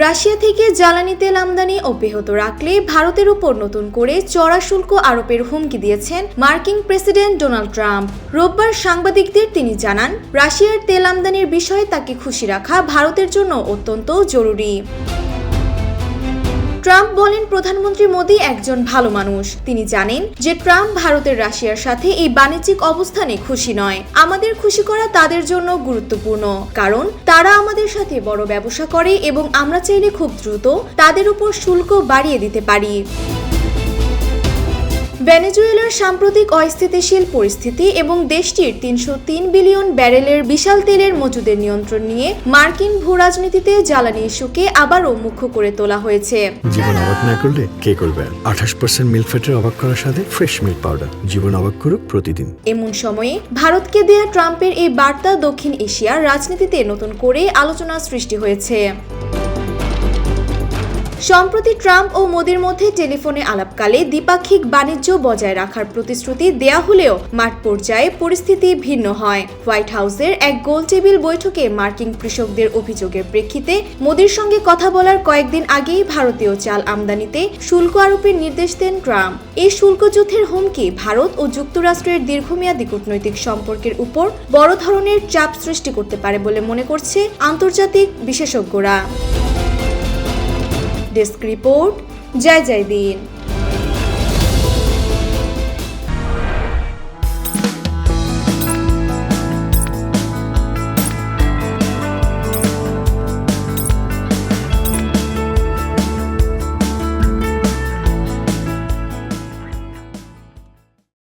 Russia থেকে জ্বালানি তেল আমদানি অব্যাহত রাখলে ভারতের উপর নতুন করে চড়া শুল্ক আরোপের হুমকি দিয়েছেন মার্কিন প্রেসিডেন্ট ডোনাল্ড ট্রাম্প। রোববার সাংবাদিকদের তিনি জানান, রাশিয়ার তেল আমদানির বিষয়ে তাকে খুশি রাখা ভারতের জন্য অত্যন্ত জরুরি। ট্রাম্প বলেন, প্রধানমন্ত্রী মোদি একজন ভালো মানুষ। তিনি জানেন যে ট্রাম্প ভারতের রাশিয়ার সাথে এই বাণিজ্যিক অবস্থানে খুশি নয়। আমাদের খুশি করা তাদের জন্য গুরুত্বপূর্ণ, কারণ তারা আমাদের সাথে বড় ব্যবসা করে এবং আমরা চাইলে খুব দ্রুত তাদের উপর শুল্ক বাড়িয়ে দিতে পারি। ভেনেজুয়েলার সাম্প্রতিক অস্থিতিশীল পরিস্থিতি এবং দেশটির ৩০৩ বিলিয়ন ব্যারেলের বিশাল তেলের মজুদের নিয়ন্ত্রণ নিয়ে মার্কিন ভূরাজনীতিতে জ্বালানি ইস্যুকে আবারও মুখ্য করে তোলা হয়েছে। জীবন অবাক না করলে কে করবে? 28% মিল্ক ফ্যাটের অবাক করার সাথে ফ্রেশ মিল্ক পাউডার। জীবন অবাক করুক প্রতিদিন। এমন সময়ে ভারতকে দেয়া ট্রাম্পের এই বার্তা দক্ষিণ এশিয়ার রাজনীতিতে নতুন করে আলোচনার সৃষ্টি হয়েছে। সম্প্রতি ট্রাম্প ও মোদির মধ্যে টেলিফোনে আলাপকালে দ্বিপাক্ষিক বাণিজ্য বজায় রাখার প্রতিশ্রুতি দেয়া হলেও মাঠ পর্যায়ে পরিস্থিতি ভিন্ন হয়। হোয়াইট হাউসের এক গোলটেবিল বৈঠকে মার্কিন কৃষকদের অভিযোগের প্রেক্ষিতে মোদির সঙ্গে কথা বলার কয়েকদিন আগেই ভারতীয় চাল আমদানিতে শুল্ক আরোপের নির্দেশ দেন ট্রাম্প। এই শুল্ক যুদ্ধের হুমকি ভারত ও যুক্তরাষ্ট্রের দীর্ঘমেয়াদী কূটনৈতিক সম্পর্কের উপর বড় ধরনের চাপ সৃষ্টি করতে পারে বলে মনে করছে আন্তর্জাতিক বিশেষজ্ঞরা। ডেস্ক রিপোর্ট, জয় দিন।